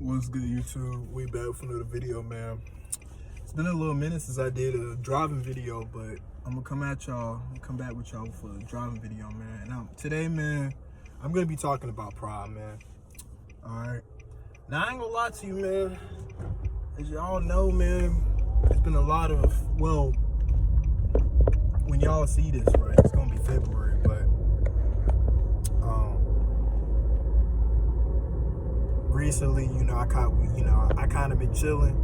What's good, YouTube? We back for another video, man. It's been a little minute since I did a driving video, but I'm gonna come at y'all. Come back with y'all for a driving video, man. And today, man, I'm gonna be talking about pride, man. All right. Now I ain't gonna lie to you, man. As y'all know, man, it's been a lot of when y'all see this, right? It's gonna be February, but recently, I kind of been chilling.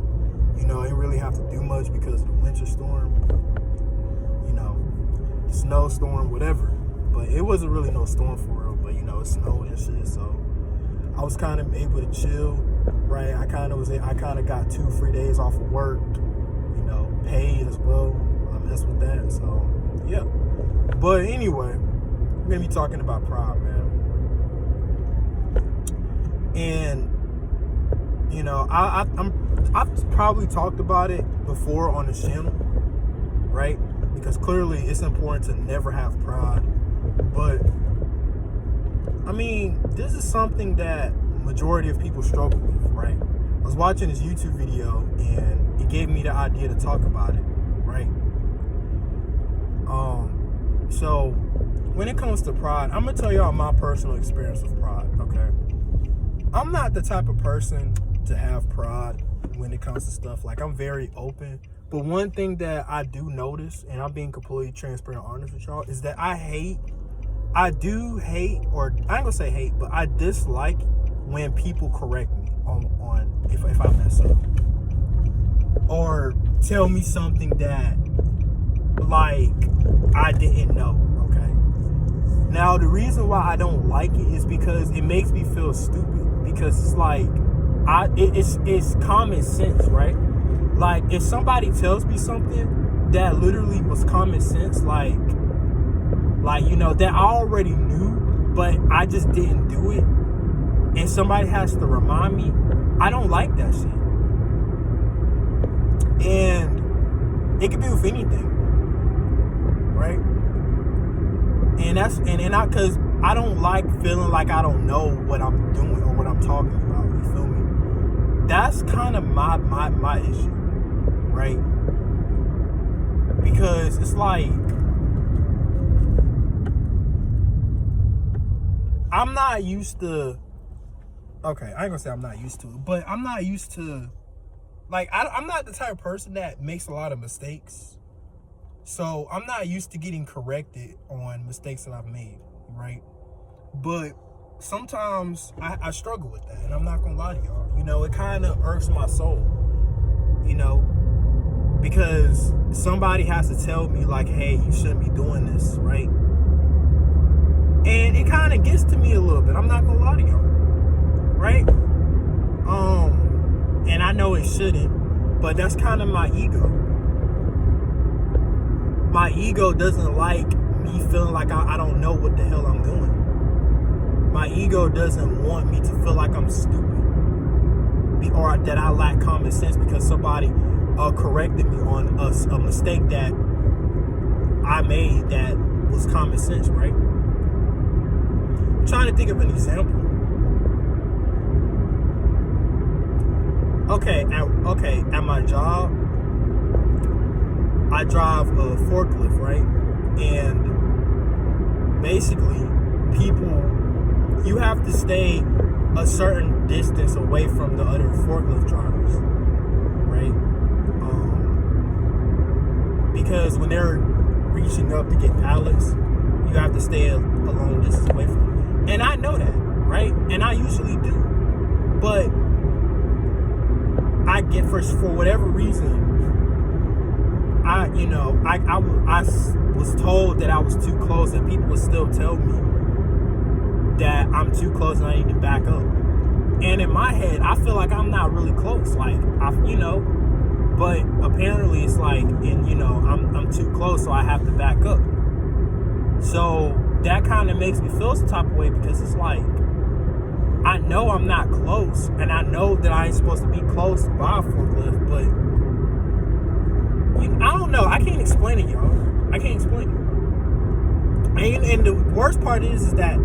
I didn't really have to do much because of the winter storm, snowstorm, whatever. But it wasn't really no storm for real. But it snowed and shit, so I was kind of able to chill, right? I kind of got 2 free days off of work, paid as well. I messed with that, so yeah. But anyway, we're gonna be talking about pride, man. And I've probably talked about it before on the channel, right? Because clearly it's important to never have pride. But I mean, this is something that majority of people struggle with, right? I was watching this YouTube video and it gave me the idea to talk about it, right? So when it comes to pride, I'm gonna tell y'all my personal experience with pride, okay? I'm not the type of person to have pride when it comes to stuff. Like, I'm very open. But one thing that I do notice, and I'm being completely transparent and honest with y'all, is that I ain't gonna say hate, but I dislike when people correct me on if I mess up. Or tell me something that, like, I didn't know, okay? Now, the reason why I don't like it is because it makes me feel stupid. Because it's like, it's common sense, right? Like, if somebody tells me something that literally was common sense, like that I already knew, but I just didn't do it, and somebody has to remind me, I don't like that shit. And it could be with anything, right? Because I don't like feeling like I don't know what I'm doing or what I'm talking about. You feel me? That's kind of my issue, right? Because it's like, I'm not used to. Okay, I ain't gonna say I'm not used to it, but I'm not used to. Like, I'm not the type of person that makes a lot of mistakes. So I'm not used to getting corrected on mistakes that I've made, right? But sometimes I struggle with that, and I'm not gonna lie to y'all. It kind of irks my soul, because somebody has to tell me, like, hey, you shouldn't be doing this, right? And it kind of gets to me a little bit. I'm not gonna lie to y'all, right? And I know it shouldn't, but that's kind of my ego. My ego doesn't like me feeling like I don't know what the hell I'm doing. My ego doesn't want me to feel like I'm stupid or that I lack common sense because somebody corrected me on a mistake that I made that was common sense, right? I'm trying to think of an example. Okay, at my job, I drive a forklift, right? And basically, you have to stay a certain distance away from the other forklift drivers, right? Because when they're reaching up to get pallets, you have to stay a long distance away from them. And I know that, right? And I usually do. But I get, for whatever reason, I was told that I was too close, and people would still tell me that I'm too close and I need to back up. And in my head, I feel like I'm not really close, but apparently it's like, I'm too close, so I have to back up. So that kind of makes me feel some type of way, because it's like, I know I'm not close, and I know that I ain't supposed to be close by a forklift, but I don't know. I can't explain it, y'all. I can't explain it. And the worst part is that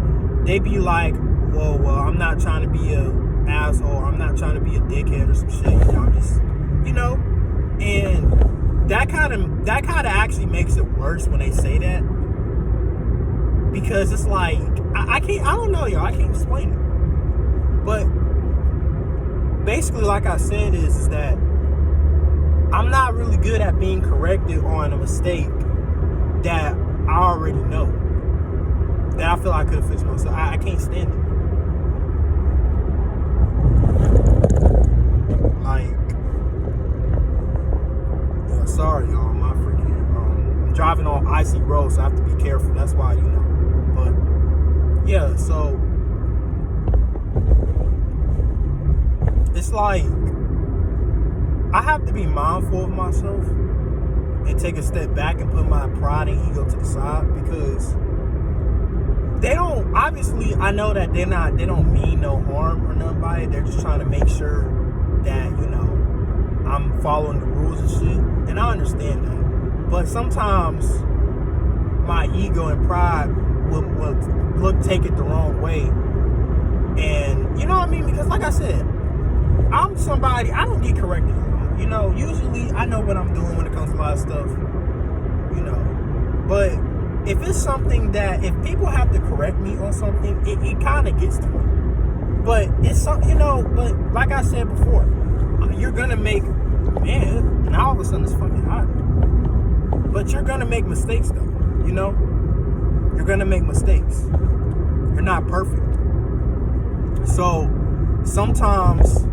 they be like, well, I'm not trying to be a asshole. I'm not not trying to be a dickhead or some shit. I'm just, and that kind of actually makes it worse when they say that, because it's like I don't know, y'all. I can't explain it, but basically, like I said, is that I'm not really good at being corrected on a mistake that I already know, that I feel I could have fixed myself. I can't stand it. Sorry, y'all. My freaking I'm driving on icy roads, so I have to be careful. That's why, But yeah, so it's like I have to be mindful of myself and take a step back and put my pride and ego to the side, because they don't, obviously I know that they don't mean no harm or nothing by it. They're just trying to make sure that, I'm following the rules and shit. And I understand that. But sometimes my ego and pride will take it the wrong way. And you know what I mean? Because like I said, I'm somebody, I don't get corrected a lot. Usually I know what I'm doing when it comes to a lot of stuff. But if it's something that, if people have to correct me on something, it kind of gets to me. But it's something, but like I said before, you're gonna make, man, now all of a sudden it's fucking hot. But you're gonna make mistakes though, You're gonna make mistakes. You're not perfect. So sometimes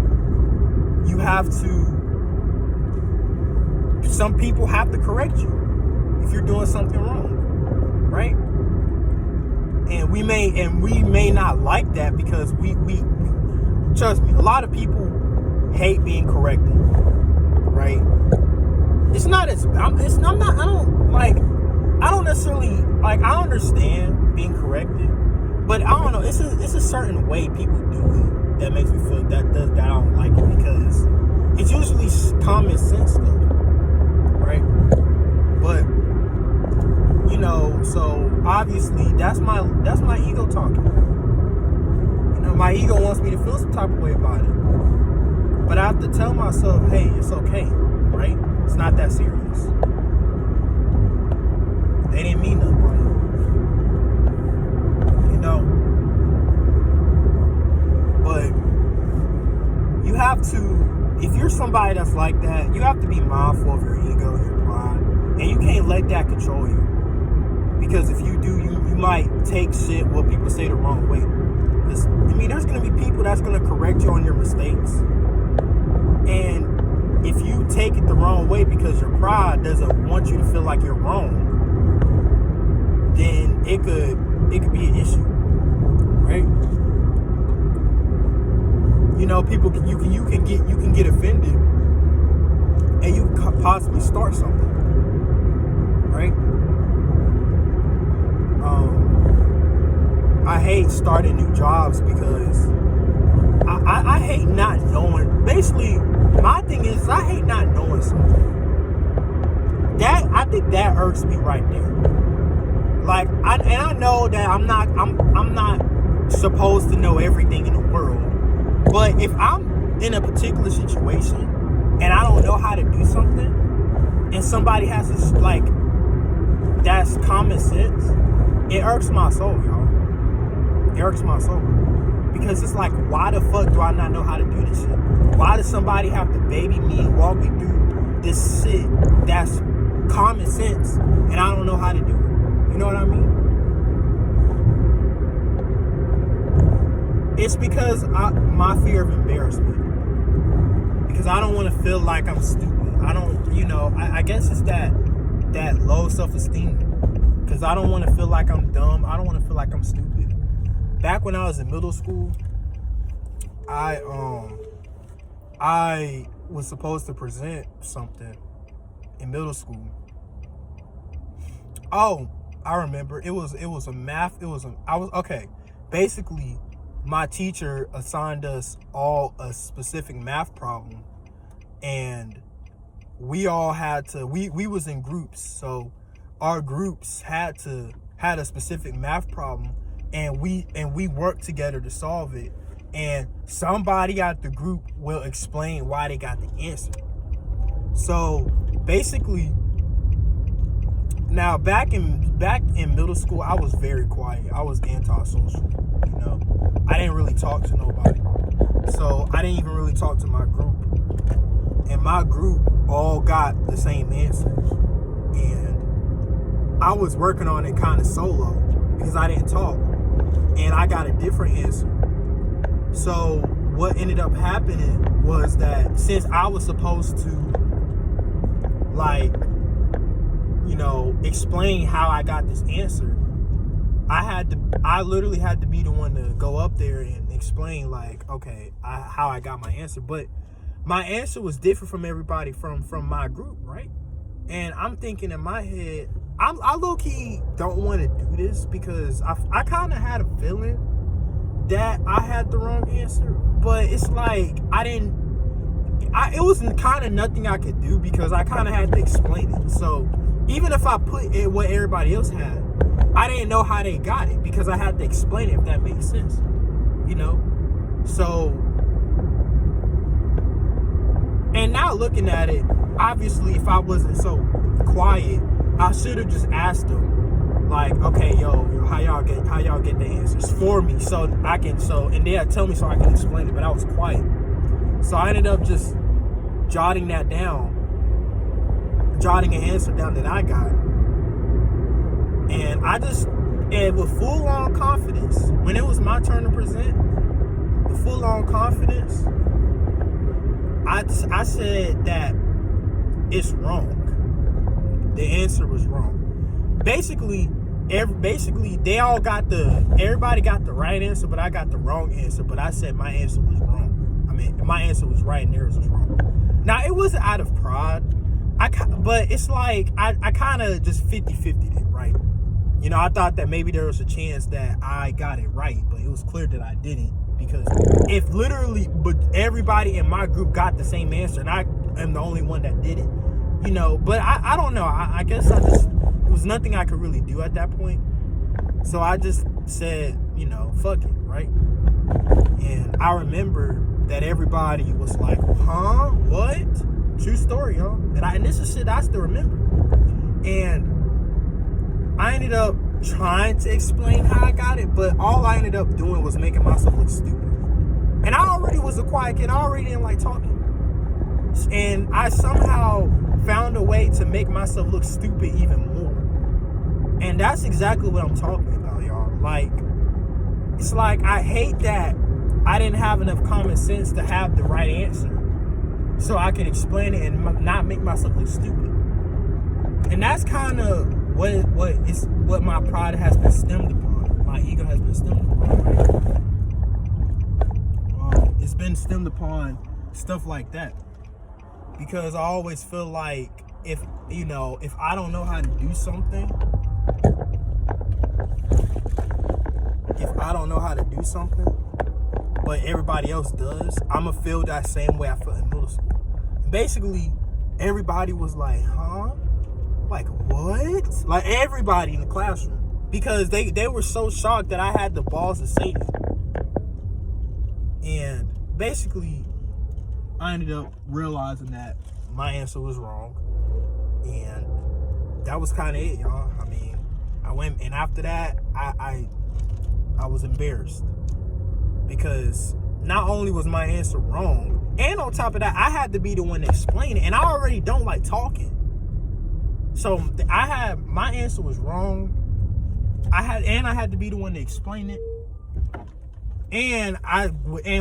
you have to, some people have to correct you if you're doing something wrong, right? And we may not like that, because we trust me, a lot of people hate being corrected, right? It's not as I don't necessarily like, I understand being corrected, but I don't know, it's a certain way people do it that makes me feel that I don't like it, because it's usually common sense stuff, right? But so obviously that's my ego talking. My ego wants me to feel some type of way about it. But I have to tell myself, hey, it's okay, right? It's not that serious. They didn't mean nothing by it. But you have to, if you're somebody that's like that, you have to be mindful of your ego, your pride, and you can't let that control you. Because if you do, you might take shit, what people say, the wrong way. There's going to be people that's going to correct you on your mistakes. And if you take it the wrong way because your pride doesn't want you to feel like you're wrong, then it could be an issue, right? People you can get offended, and you can possibly start something, right? I hate starting new jobs because I hate not knowing. Basically, my thing is I hate not knowing something. I think that irks me right there. Like, I know that I'm not supposed to know everything in the world. But if I'm in a particular situation and I don't know how to do something, and somebody has to, like, that's common sense, it irks my soul, y'all. It irks my soul. Because it's like, why the fuck do I not know how to do this shit? Why does somebody have to baby me and walk me through this shit that's common sense and I don't know how to do it? You know what I mean? It's because my fear of embarrassment. Because I don't want to feel like I'm stupid. I don't, I guess it's that low self-esteem. Because I don't want to feel like I'm dumb. I don't want to feel like I'm stupid. Back when I was in middle school, I was supposed to present something in middle school. Oh, I remember. Basically, my teacher assigned us all a specific math problem, and we all had to, we was in groups, so our groups had a specific math problem, and we worked together to solve it. and somebody out the group will explain why they got the answer. So basically, now back in middle school, I was very quiet. I was antisocial. You know, I didn't really talk to nobody. So I didn't even really talk to my group. And my group all got the same answers. And I was working on it kind of solo because I didn't talk. And I got a different answer. So what ended up happening was that since I was supposed to, like, you know, explain how I got this answer, I literally had to be the one to go up there and explain, like, okay, how I got my answer. But my answer was different from everybody from my group, right? And I'm thinking in my head, I low-key don't want to do this because I kind of had a feeling that I had the wrong answer. But it's like, it was kind of nothing I could do because I kind of had to explain it. So even if I put it what everybody else had, I didn't know how they got it because I had to explain it, if that makes sense, you know? So, and now looking at it, obviously if I wasn't so quiet, I should have just asked them, like, okay, yo, how y'all get the answers for me and they'd tell me so I can explain it, but I was quiet. So I ended up just jotting an answer down that I got. And with full-on confidence, when it was my turn to present, with full-on confidence, I said that it's wrong. The answer was wrong. Basically, everybody got the right answer, but I got the wrong answer. But I said my answer was wrong. I mean, my answer was right and theirs was wrong. Now, it wasn't out of pride. But it's like, I kind of just 50-50'd it, right? You know, I thought that maybe there was a chance that I got it right, but it was clear that I didn't. Because if literally, but everybody in my group got the same answer, and I am the only one that did it, you know. But I don't know. I guess there was nothing I could really do at that point. So I just said, you know, fuck it, right? And I remember that everybody was like, huh? What? True story, huh? And this is shit I still remember. And I ended up trying to explain how I got it, but all I ended up doing was making myself look stupid. And I already was a quiet kid. I already didn't like talking. And I somehow found a way to make myself look stupid even more. And that's exactly what I'm talking about, y'all. Like, it's like I hate that I didn't have enough common sense to have the right answer so I can explain it and not make myself look stupid. And that's kind of what my pride has been stemmed upon. My ego has been stemmed upon. It's been stemmed upon stuff like that. Because I always feel like if I don't know how to do something, but everybody else does, I'm going to feel that same way I felt in middle school. Basically, everybody was like, huh? Like, what? Like, everybody in the classroom. Because they were so shocked that I had the balls to say it. And basically, I ended up realizing that my answer was wrong. And that was kind of it, y'all. I mean, I went, and after that, I was embarrassed. Because not only was my answer wrong, and on top of that, I had to be the one to explain it. And I already don't like talking. So my answer was wrong. I had to be the one to explain it. And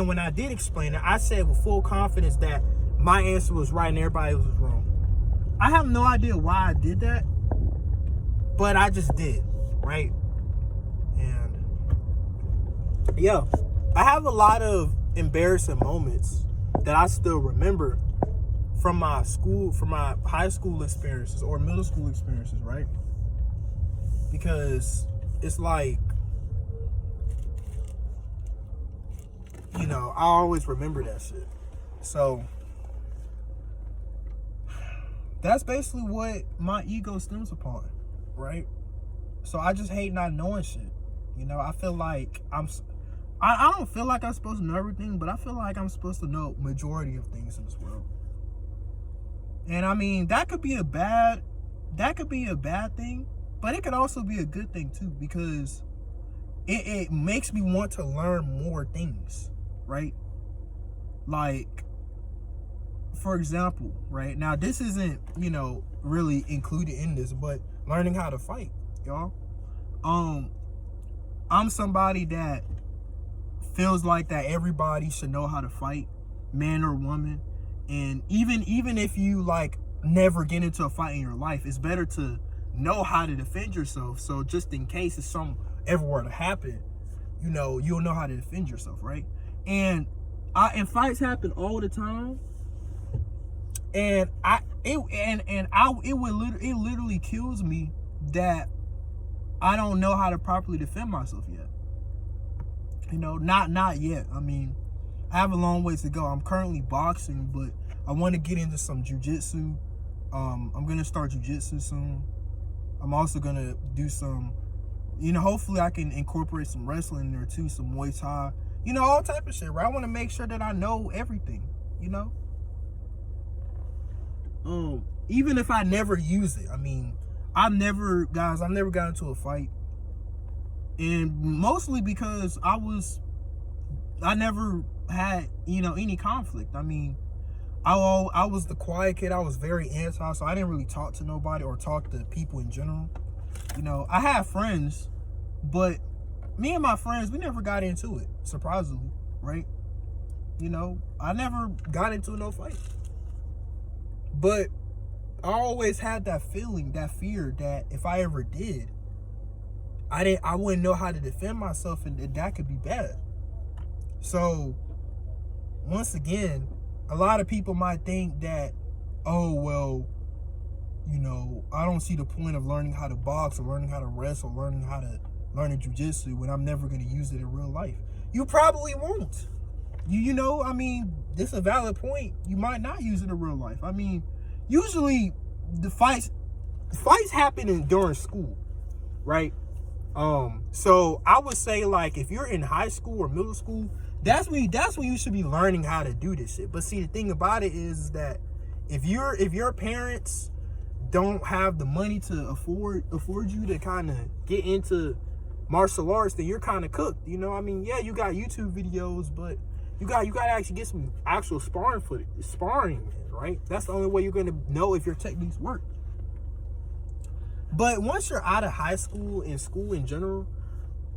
when I did explain it, I said with full confidence that my answer was right and everybody was wrong. I have no idea why I did that, but I just did, right? And yeah, I have a lot of embarrassing moments that I still remember from my high school experiences or middle school experiences, right? Because it's like, you know, I always remember that shit. So that's basically what my ego stems upon, right? So I just hate not knowing shit. You know, I feel like I don't feel like I'm supposed to know everything, but I feel like I'm supposed to know majority of things in this world. And I mean, that could be a bad thing, but it could also be a good thing too, because it makes me want to learn more things, right? Like, for example, right now, this isn't, really included in this, but learning how to fight, y'all. I'm somebody that feels like that everybody should know how to fight, man or woman. And even if you like never get into a fight in your life, it's better to know how to defend yourself. So just in case if something ever were to happen, you'll know how to defend yourself, right? And fights happen all the time. And it literally kills me that I don't know how to properly defend myself yet. Not yet. I mean, I have a long ways to go. I'm currently boxing, but I want to get into some jiu-jitsu. I'm gonna start jiu-jitsu soon. I'm also gonna do some, hopefully I can incorporate some wrestling in there too, some Muay Thai, all type of shit, right? I want to make sure that I know everything, even if I never use it. I mean, I've never got into a fight, and mostly because I never had, any conflict. I mean, I was the quiet kid. I was very anti, so I didn't really talk to nobody or talk to people in general. I had friends, but me and my friends, we never got into it, surprisingly, right? I never got into no fight. But I always had that feeling, that fear that if I ever did, I wouldn't know how to defend myself, and that could be bad. So, once again, a lot of people might think that, oh, well, I don't see the point of learning how to box or learning how to wrestle, learning jiu-jitsu when I'm never going to use it in real life. You probably won't. I mean, this is a valid point. You might not use it in real life. I mean, usually the fights happen during school, right? So I would say, like, if you're in high school or middle school, that's when you should be learning how to do this shit. But see, the thing about it is that if your parents don't have the money to afford you to kind of get into martial arts, then you're kind of cooked. I mean, yeah, you got YouTube videos, but you got to actually get some actual sparring, right? That's the only way you're going to know if your techniques work. But once you're out of high school and school in general,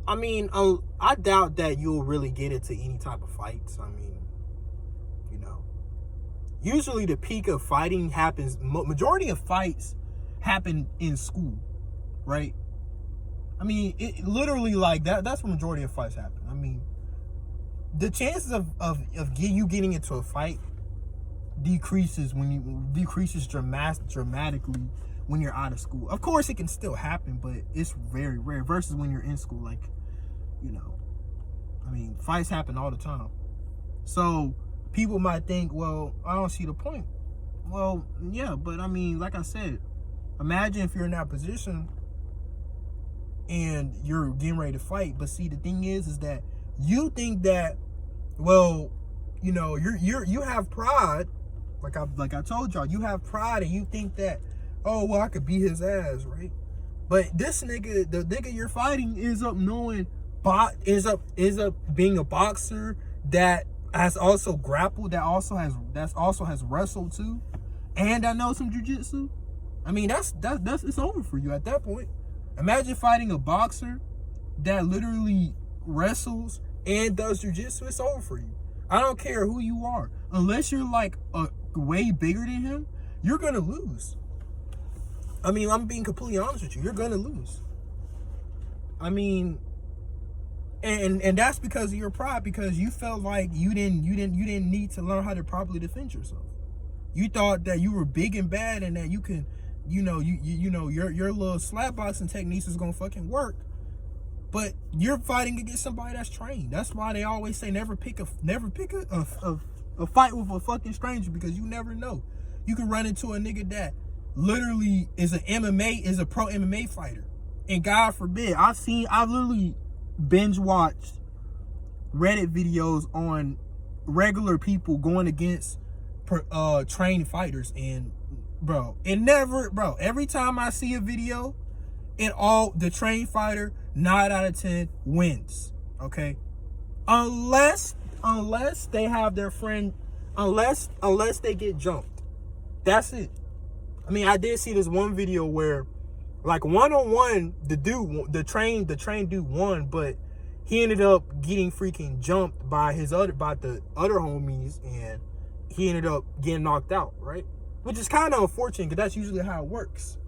I mean, I doubt that you'll really get into any type of fights. I mean, usually the peak of fighting happens, majority of fights happen in school, right? I mean, it literally, like, that's where majority of fights happen. I mean, the chances of you getting into a fight decreases dramatically when you're out of school. Of course, it can still happen, but it's very rare versus when you're in school. Like, I mean, fights happen all the time. So people might think, well, I don't see the point. Well, yeah, but I mean, like I said, imagine if you're in that position and you're getting ready to fight. But see, the thing is that you think that, well, you have pride. Like I told y'all, you have pride, and you think that, oh, well, I could beat his ass, right? But this nigga, the nigga you're fighting, is up being a boxer that has also grappled, that also has wrestled too, and I know some jiu-jitsu. I mean, that's it's over for you at that point. Imagine fighting a boxer that literally wrestles and does jiu-jitsu. It's over for you. I don't care who you are, unless you're like way bigger than him, you're gonna lose. I mean, I'm being completely honest with you. You're gonna lose. I mean, and that's because of your pride, because you felt like you didn't need to learn how to properly defend yourself. You thought that you were big and bad, and that you can, your little slap boxing techniques is gonna fucking work. But you're fighting against somebody that's trained. That's why they always say never pick a fight with a fucking stranger, because you never know. You can run into a nigga that literally is a pro MMA fighter, and God forbid, I've literally binge watched Reddit videos on regular people going against trained fighters, and every time I see a video, the trained fighter 9 out of 10 wins. Okay, unless they have their friend, unless they get jumped. That's it. I mean, I did see this one video where, like, one-on-one, the trained dude won, but he ended up getting freaking jumped by the other homies, and he ended up getting knocked out, right? Which is kind of unfortunate, because that's usually how it works,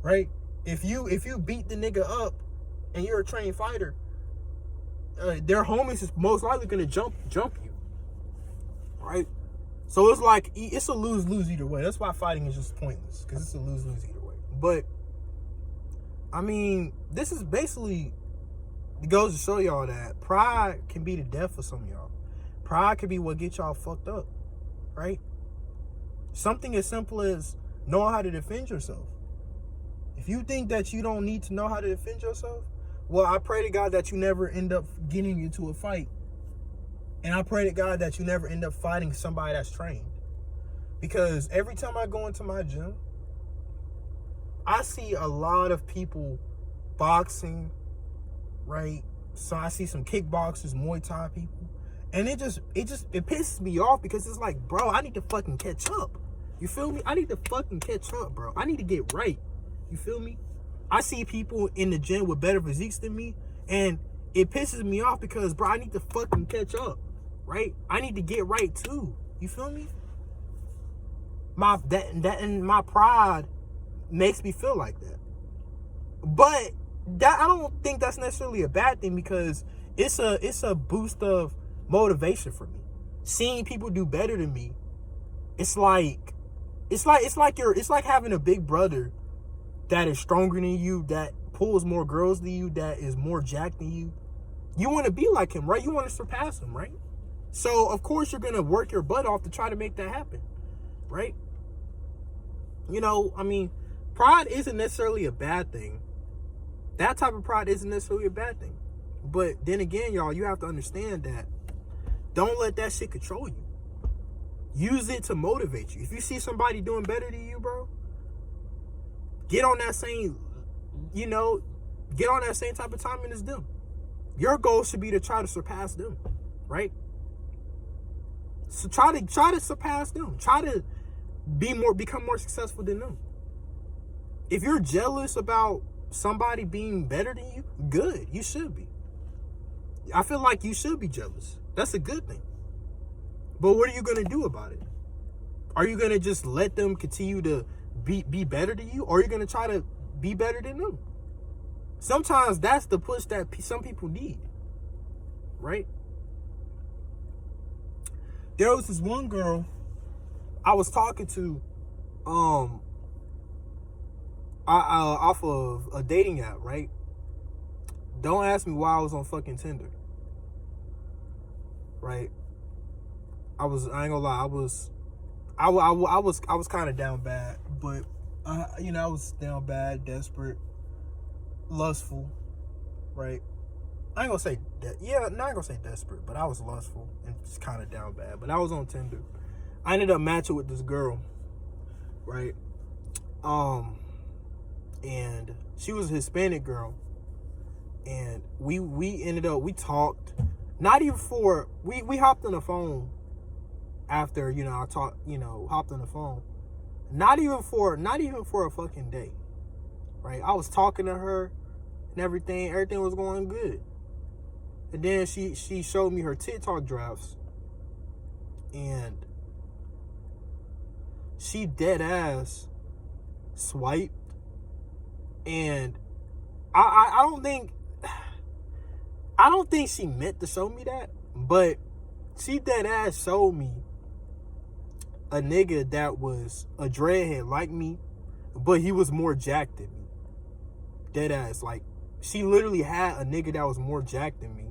right? If you beat the nigga up and you're a trained fighter, their homies is most likely gonna jump you, right? So it's like, it's a lose-lose either way. That's why fighting is just pointless, because it's a lose-lose either way. But I mean, this is basically, it goes to show y'all that pride can be the death for some of y'all. Pride can be what gets y'all fucked up, right? Something as simple as knowing how to defend yourself. If you think that you don't need to know how to defend yourself, well, I pray to God that you never end up getting into a fight. And I pray to God that you never end up fighting somebody that's trained. Because every time I go into my gym, I see a lot of people boxing, right? So I see some kickboxers, Muay Thai people. And it pisses me off, because it's like, bro, I need to fucking catch up. You feel me? I need to fucking catch up, bro. I need to get right. You feel me? I see people in the gym with better physiques than me, and it pisses me off because, bro, I need to fucking catch up, right? I need to get right too. You feel me? My pride makes me feel like that. But that, I don't think that's necessarily a bad thing, because it's a boost of motivation for me. Seeing people do better than me, it's like having a big brother that is stronger than you, that pulls more girls than you, that is more jacked than you. You want to be like him, right? You want to surpass him, right? So of course you're gonna work your butt off to try to make that happen, right? You know, I mean, pride isn't necessarily a bad thing. That type of pride isn't necessarily a bad thing. But then again, y'all, you have to understand that don't let that shit control you. Use it to motivate you. If you see somebody doing better than you, bro, get on that same type of timing as them. Your goal should be to try to surpass them, right? So try to surpass them. Try to become more successful than them. If you're jealous about somebody being better than you, good. You should be. I feel like you should be jealous. That's a good thing. But what are you going to do about it? Are you going to just let them continue to be better than you? Or are you going to try to be better than them? Sometimes that's the push that some people need, right? There was this one girl I was talking to off of a dating app, right? Don't ask me why I was on fucking Tinder, right? I ain't gonna lie, I was kind of down bad, but I was down bad, desperate, lustful, right? I ain't gonna say that. Yeah, not gonna say desperate, but I was lustful and just kind of down bad. But I was on Tinder. I ended up matching with this girl, right? And she was a Hispanic girl, and we talked. Not even for we hopped on the phone after I hopped on the phone. Not even for a fucking day, right? I was talking to her and everything was going good. And then she showed me her TikTok drafts, and she dead ass swiped, and I don't think she meant to show me that, but she dead ass showed me a nigga that was a dreadhead like me, but he was more jacked than me. Dead ass. Like, she literally had a nigga that was more jacked than me.